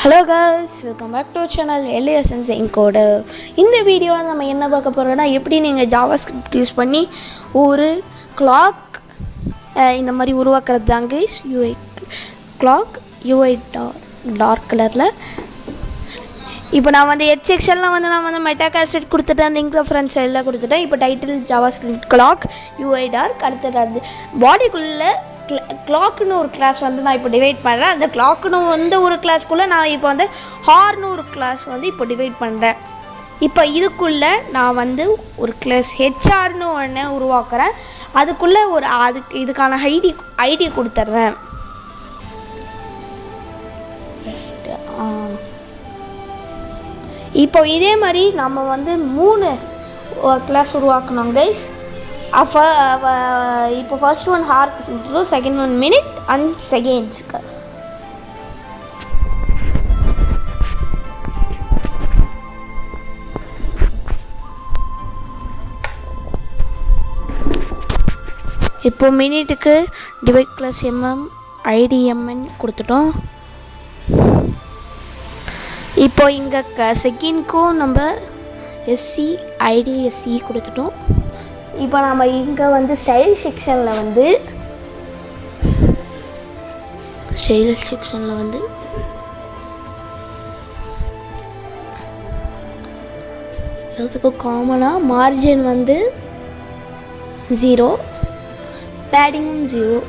Hello guys, welcome back to our channel Ldsn code. இந்த வீடியோல நம்ம என்ன பார்க்க போறோம்னா எப்படி நீங்க JavaScript யூஸ் பண்ணி ஒரு clock இந்த மாதிரி உருவாக்குறது தான் guys. UI clock UI dark கலர்ல. இப்போ நான் வந்து H செக்ஷன்ல வந்து நான் வந்து மெட்டா கேரக்டர் கொடுத்துட்டேன், லிங்க் ரெஃபரன்ஸ் எல்லாம் கொடுத்துட்டேன். இப்போ title JavaScript clock UI dark அடுத்து அது பாடிக்குள்ள கிளாக்னு ஒரு கிளாஸ் வந்து நான் இப்போ டிவைட் பண்ணுறேன். அந்த கிளாக்னு வந்து ஒரு கிளாஸ்க்குள்ளே நான் இப்போ வந்து ஹார்னு ஒரு கிளாஸ் வந்து இப்போ டிவைட் பண்ணுறேன். இப்போ இதுக்குள்ளே நான் வந்து ஒரு கிளாஸ் ஹெச்ஆர்னு ஒன்று உருவாக்குறேன். அதுக்குள்ளே ஒரு இதுக்கான ஐடி கொடுத்துட்றேன். இப்போ இதே மாதிரி நம்ம வந்து 3 கிளாஸ் உருவாக்கணும் கைஸ். இப்போ ஃபர்ஸ்ட் ஒன் ஹார்க்கு செஞ்சிடும், செகண்ட் ஒன் மினிட் அண்ட் செகண்ட்ஸ்க்கு. இப்போ மினிட்டுக்கு டிவைட் கிளாஸ் ஐடிஎம்என் கொடுத்துட்டோம். இப்போ இங்கே செகண்ட்க்கும் நம்ம எஸ்சி ஐடிஎஸ்சி கொடுத்துட்டோம். இப்போ நம்ம இங்கே வந்து ஸ்டைல் செக்ஷனில் வந்து எல்லாத்துக்கும் காமனாக மார்ஜின் வந்து 0, பேடிங்கும் 0.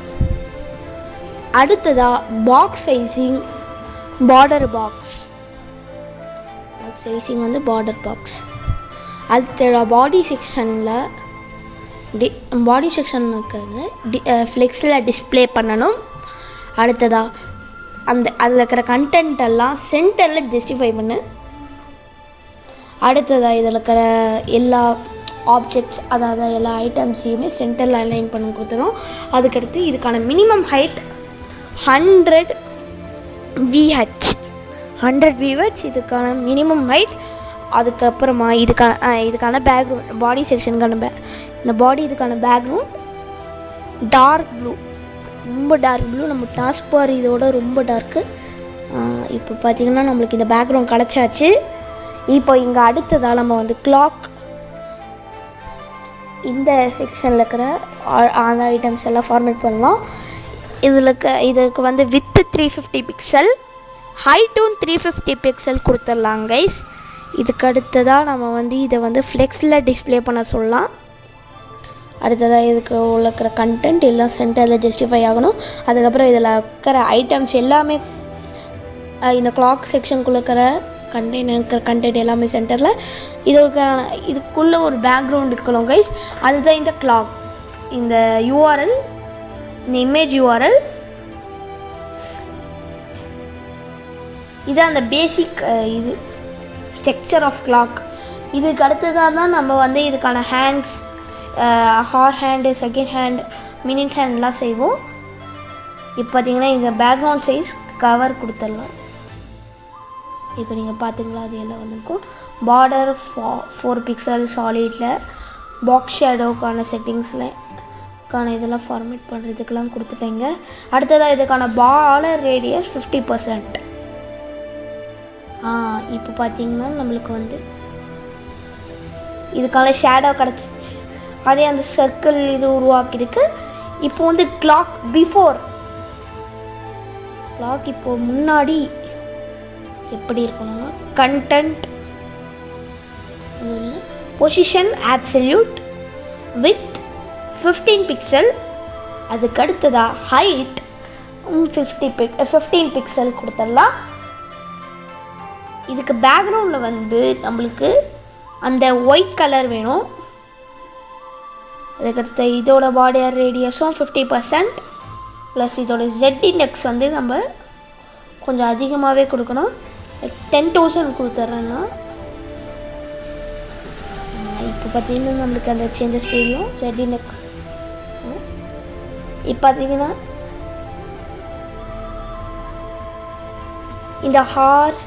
அடுத்ததாக பாக்ஸ் சைஸிங் வந்து பார்டர் பாக்ஸ். அடுத்த பாடி செக்ஷனில் இருக்கிறது ஃப்ளெக்ஸில் டிஸ்பிளே பண்ணணும். அடுத்ததாக அதில் இருக்கிற கண்டென்ட் எல்லாம் சென்டரில் ஜஸ்டிஃபை பண்ணு. அடுத்ததாக இதில் இருக்கிற எல்லா ஆப்ஜெக்ட்ஸ், அதாவது எல்லா ஐட்டம்ஸையுமே சென்டரில் அலைன் பண்ணி கொடுத்துரும். அதுக்கடுத்து இதுக்கான மினிமம் ஹைட் 100 VH இதுக்கான மினிமம் ஹைட். அதுக்கப்புறமா இதுக்கான பேக்ரவுண்ட் பாடி செக்ஷனுக்கான இந்த பாடி இதுக்கான பேக்ரவுண்ட் டார்க் ப்ளூ, ரொம்ப டார்க் ப்ளூ. நம்ம டாஸ்க் பார் இதோட ரொம்ப டார்க்கு. இப்போ பார்த்திங்கன்னா நம்மளுக்கு இந்த பேக்ரவுண்ட் கிடச்சாச்சு. இப்போ இங்கே அடுத்ததாக நம்ம வந்து கிளாக் இந்த செக்ஷனில் இருக்கிற அந்த ஐட்டம்ஸ் எல்லாம் ஃபார்மேட் பண்ணலாம். இதுக்கு வந்து வித்து 350 பிக்சல், ஹைட்டும் 350 பிக்சல் கொடுத்துடலாம் கைஸ். இதுக்கு அடுத்ததாக நம்ம வந்து இதை வந்து ஃப்ளெக்ஸில் டிஸ்பிளே பண்ண சொல்லலாம். அடுத்ததாக இதுக்கு இருக்கிற கண்டென்ட் எல்லாம் சென்டரில் ஜஸ்டிஃபை ஆகணும். அதுக்கப்புறம் இதில் இருக்கிற ஐட்டம்ஸ் எல்லாமே இந்த கிளாக் செக்ஷனுக்குள்ளே இருக்கிற கண்டென்ட் எல்லாமே சென்டரில். இதுக்குள்ளே ஒரு பேக்ரவுண்ட் இருக்கணும் கைஸ். அதுதான் இந்த கிளாக், இந்த யூஆர்எல், இந்த இமேஜ் யூஆர்எல். இதுதான் அந்த பேசிக் இது ஸ்ட்ரக்சர் ஆஃப் கிளாக். இதுக்கு அடுத்ததாக தான் நம்ம வந்து இதுக்கான hands, hour hand, second hand, minute ஹேண்ட்லாம் செய்வோம். இப்போ பார்த்தீங்கன்னா இந்த பேக்ரவுண்ட் சைஸ் கவர் கொடுத்துடலாம். இப்போ நீங்கள் பார்த்தீங்களா, அது எல்லாம் வந்துருக்கும். பார்டர் 4 பிக்சல் சாலிடில், பாக்ஸ் ஷேடோக்கான செட்டிங்ஸில் இதெல்லாம் ஃபார்மேட் பண்ணுறதுக்கெல்லாம் கொடுத்துட்டேங்க. அடுத்ததாக இதுக்கான பார்டர் ரேடியஸ் 50%. இப்போ பார்த்தீங்கன்னா நம்மளுக்கு வந்து இதுக்கான ஷேடோ கிடச்சிச்சு. அதே அந்த சர்க்கிள் இது உருவாக்கியிருக்கு. இப்போ வந்து கிளாக் இப்போ முன்னாடி எப்படி இருக்கணும்னா content position absolute with 15 pixel. அதுக்கு அடுத்ததாக ஹைட் 15 பிக்சல் கொடுத்துடலாம். இதுக்கு பேக்ரவுண்டில் வந்து நம்மளுக்கு அந்த ஒயிட் கலர் வேணும். அதுக்கடுத்து இதோட பார்டர் ரேடியஸும் 50% ப்ளஸ் இதோட ஜெட் இண்டெக்ஸ் வந்து நம்ம கொஞ்சம் அதிகமாகவே கொடுக்கணும். 10,000 கொடுத்துட்றேன்னா இப்போ பார்த்திங்கன்னா நம்மளுக்கு அந்த சேஞ்சஸ் தெரியும். ஜெட் இண்டெக்ஸ் இப்போ பார்த்திங்கன்னா இந்த ஹார்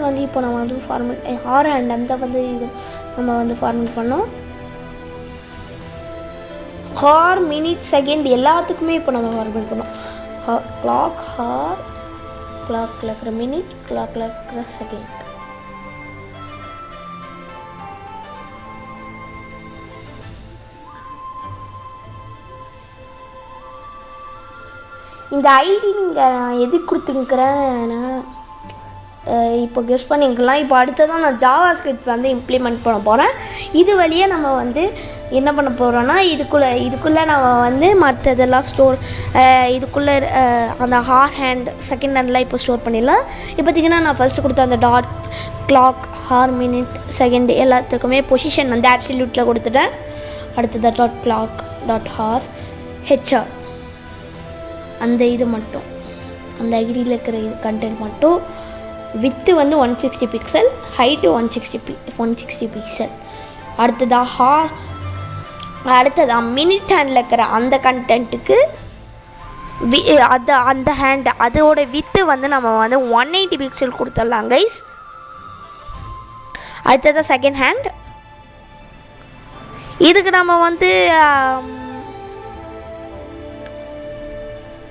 வந்து இப்போ நம்ம வந்து ஃபார்மேட் ஹார் ஹேண்ட் அந்த வந்து இது நம்ம வந்து ஃபார்மேட் பண்ணோம். ஹார் மினிட் செகண்ட் எல்லாத்துக்குமே இப்போ நம்ம ஃபார்மேட் பண்ணோம். clock hour கிளாக்கில் இருக்கிற மினிட், கிளாக்கில் இருக்கிற செகண்ட். இந்த ஐடி நீங்கள் நான் எதுக்கு கொடுத்துருக்குறேன்னா இப்போ கெஸ் பண்ணிக்கலாம். இப்போ அடுத்ததான் நான் JavaScript வந்து இம்ப்ளிமெண்ட் பண்ண போகிறேன். இது வழியாக நம்ம வந்து என்ன பண்ண போகிறோன்னா இதுக்குள்ளே நம்ம வந்து மற்றதெல்லாம் ஸ்டோர் இதுக்குள்ளே அந்த ஹார் ஹேண்ட் செகண்ட் ஹேண்ட்லாம் இப்போ ஸ்டோர் பண்ணிடலாம். இப்போ பார்த்திங்கன்னா நான் ஃபஸ்ட்டு கொடுத்த அந்த dot, clock, hour, minute, second எல்லாத்துக்குமே பொசிஷன் வந்து ஆப்சல்யூட்டில் கொடுத்துட்டேன். அடுத்தது dot clock, dot hour, HR அந்த இது மட்டும், அந்த ஐடியில் இருக்கிற இது கண்டென்ட் மட்டும். வித்து வந்து 160 பிக்சல், ஹைட்டு 160 பிக்சல். அடுத்ததாக மினிட் ஹேண்டில் இருக்கிற அந்த கண்டென்ட்டுக்கு அந்த ஹேண்ட் அதோட வித்து வந்து நம்ம வந்து 180 பிக்சல் கொடுத்துடலாம் கைஸ். அடுத்ததாக செகண்ட் ஹேண்ட், இதுக்கு நம்ம வந்து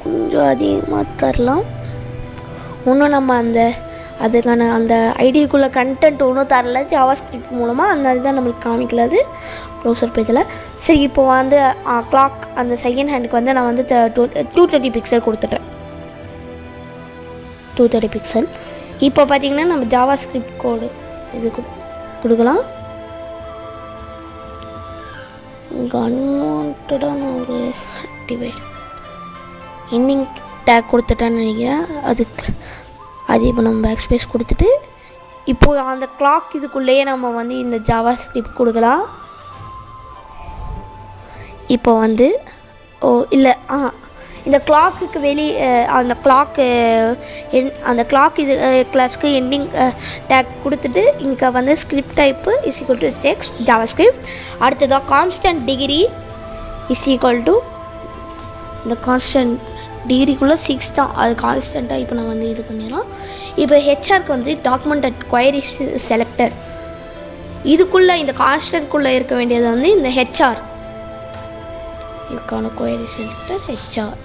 கொஞ்சம் அதிகமாக தரலாம். இன்னும் நம்ம அதுக்கான அந்த ஐடிக்குள்ளே கண்டென்ட் ஒன்றும் தரல JavaScript மூலமாக, அந்த இதுதான் நம்மளுக்கு காமிக்கலாது ப்ரௌசர் பேஜில். சரி, இப்போ வந்து கிளாக் அந்த செகண்ட் ஹேண்டுக்கு வந்து நான் வந்து 230 பிக்சல் கொடுத்துட்டேன். 230 பிக்சல். இப்போ பார்த்திங்கன்னா நம்ம JavaScript கோடு இது கொடுக்கலாம். அன்வான்டான ஒரு டிவைட் எண்டிங் டேக் கொடுத்துட்டான்னு நினைக்கிறேன். அது இப்போ நம்ம பேக் ஸ்பேஸ் கொடுத்துட்டு இப்போது அந்த கிளாக் இதுக்குள்ளேயே நம்ம வந்து இந்த JavaScript கொடுக்கலாம். இப்போ வந்து இந்த கிளாக்குக்கு அந்த கிளாக் இது கிளாஸ்க்கு எண்டிங் டேக் கொடுத்துட்டு இங்கே வந்து script type is equal to text JavaScript. அடுத்ததாக constant degree is equal to இந்த கான்ஸ்டன்ட் டிகிரிக்குள்ளே 6 தான், அது கான்ஸ்டண்ட்டாக இப்போ நான் வந்து இது பண்ணிடலாம். இப்போ ஹெச்ஆருக்கு வந்து டாக்குமெண்ட் அட் குவைரி செலக்டர், இதுக்குள்ளே இந்த கான்ஸ்டன்ட்குள்ளே இருக்க வேண்டியது வந்து இந்த ஹெச்ஆர், இதுக்கான குவைரி செலக்டர் ஹெச்ஆர்.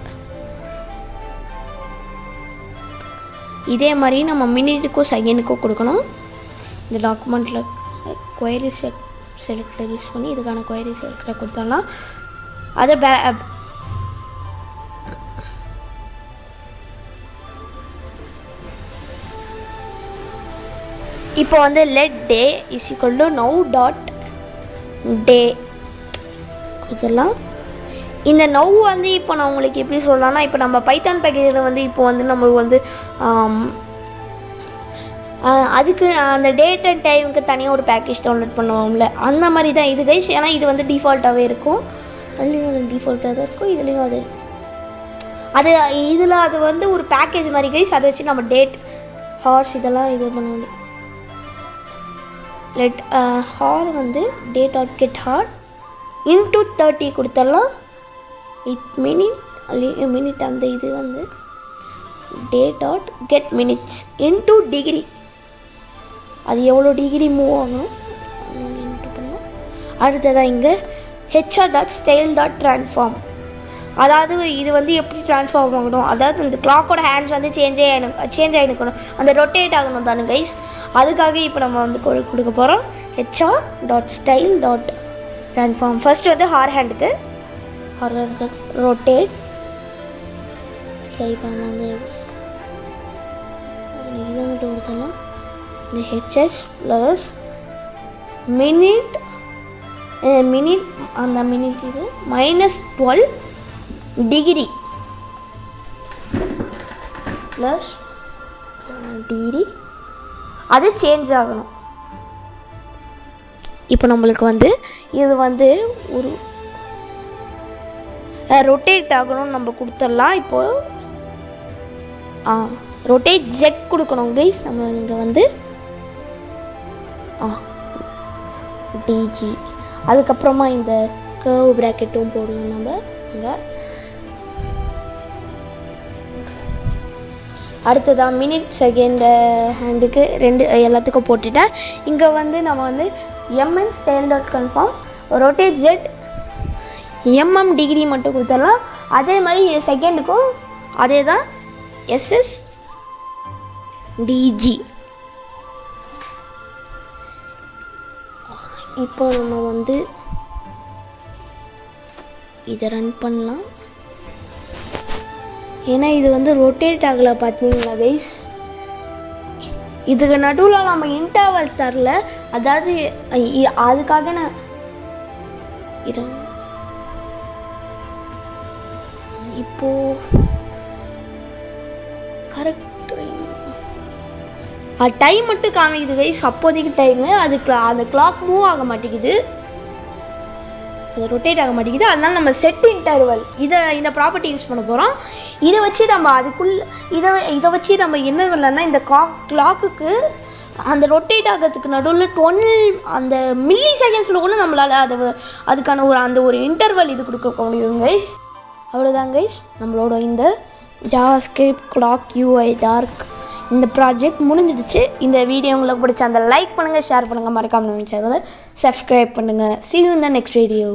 இதே மாதிரி நம்ம மினிட்டுக்கும் செகண்டுக்கும் கொடுக்கணும். இந்த டாக்குமெண்ட்டில் குவைரி செலக்டர் யூஸ் பண்ணி இதுக்கான குவைரி செலக்டர் கொடுத்தோம்னா அதை இப்போ வந்து let day is equal to now dot day இதெல்லாம். இந்த நவ் வந்து இப்போ நான் உங்களுக்கு எப்படி சொல்லலாம்னா, இப்போ நம்ம பைத்தான் பேக்கேஜில் வந்து இப்போ வந்து நம்ம வந்து அதுக்கு அந்த டேட் அண்ட் டைமுக்கு தனியாக ஒரு பேக்கேஜ் டவுன்லோட் பண்ணுவோம்ல, அந்த மாதிரி தான் இது கைஸ். ஏன்னா இது வந்து டிஃபால்ட்டாகவே இருக்கும், அதுலேயும் அது டிஃபால்ட்டாக தான் இருக்கும், இதுலேயும் இதில் அது வந்து ஒரு பேக்கேஜ் மாதிரி கைஸ். அதை வச்சு நம்ம டேட், ஹார்ஸ் இதெல்லாம் இது பண்ண முடியும். லெட் ஹார் வந்து day dot get hour into 30 கொடுத்துடலாம். மினிட் அந்த இது வந்து day dot get minutes into degree, அது எவ்வளோ டிகிரி மூவ் ஆகணும் இன்ட்டு பண்ணலாம். அடுத்ததாக இங்கே HR dot style dot transform, அதாவது இது வந்து எப்படி ட்ரான்ஸ்ஃபார்ம் ஆகணும், அதாவது இந்த கிளாக்கோட ஹேண்ட்ஸ் வந்து சேஞ்ச் ஆகிருக்கணும், அந்த ரொட்டேட் ஆகணும் தானே கைஸ். அதுக்காக இப்போ நம்ம வந்து கொடுக்க போகிறோம் HR dot style dot transform. First வந்து ஹார் ஹேண்டுக்கு ரொட்டேட் டைப் வந்து இதை மட்டும் கொடுத்தோம்னா இந்த ஹெச்எஸ் ப்ளஸ் மினிட் அந்த மினிட் இது -12 டிகிரி ப்ளஸ் டிகிரி, அது சேஞ்ச் ஆகணும். இப்போ நம்மளுக்கு வந்து இது வந்து ஒரு ரொட்டேட் ஆகணும்னு நம்ம கொடுத்துடலாம். இப்போது ரொட்டேட் ஜெட் கொடுக்கணும் கைஸ். நம்ம இங்கே வந்து டிஜி, அதுக்கப்புறமா இந்த கர்வ் ப்ராக்கெட்டும் போடணும் நம்ம இங்கே. அடுத்ததாக மினிட் செகண்ட் ஹேண்டுக்கு எல்லாத்துக்கும் போட்டுட்டேன். இங்கே வந்து நம்ம வந்து mn style dot confirm rotate Z degree மட்டும் கொடுத்துடலாம். அதே மாதிரி செகண்டுக்கும் அதே தான் SS டிஜி. இப்போ நம்ம வந்து இதை ரன் பண்ணலாம். ஏன்னா இது வந்து ரொட்டேட் ஆகலை பார்த்தீங்களா கைஸ். இதுக்கு நடுவில் நம்ம இன்டர்வல் தரல, அதாவது அதுக்காக நான் இப்போ கரெக்ட் டைம் மட்டும் காமிக்குது கைஸ். அப்போதைக்கு டைமு அது அந்த கிளாக் மூவ் ஆக மாட்டேங்குது, அது ரொட்டேட் ஆக மாட்டேங்குது. அதனால நம்ம செட் இன்டர்வல் இந்த ப்ராப்பர்ட்டி யூஸ் பண்ண போகிறோம். இதை வச்சு நம்ம அதுக்குள்ளே இதை வச்சு நம்ம என்ன பண்ணலாம்னா, இந்த கிளாக்குக்கு அந்த ரொட்டேட் ஆகிறதுக்கு நடுவில் 12 அந்த மில்லி செகண்ட்ஸில் கூட நம்மளால் அதுக்கான ஒரு இன்டர்வல் இது கொடுக்க முடியும் கைஸ். அவ்வளோதான் கைஸ், நம்மளோட இந்த ஜாவாஸ்கிரிப்ட் கிளாக் UI டார்க் இந்த ப்ராஜெக்ட் முடிஞ்சிடுச்சு. இந்த வீடியோ உங்களுக்கு பிடிச்ச அந்த லைக் பண்ணுங்கள், ஷேர் பண்ணுங்கள், மறக்காம நம்ம சேனலை சப்ஸ்கிரைப் பண்ணுங்கள். See you in the next video.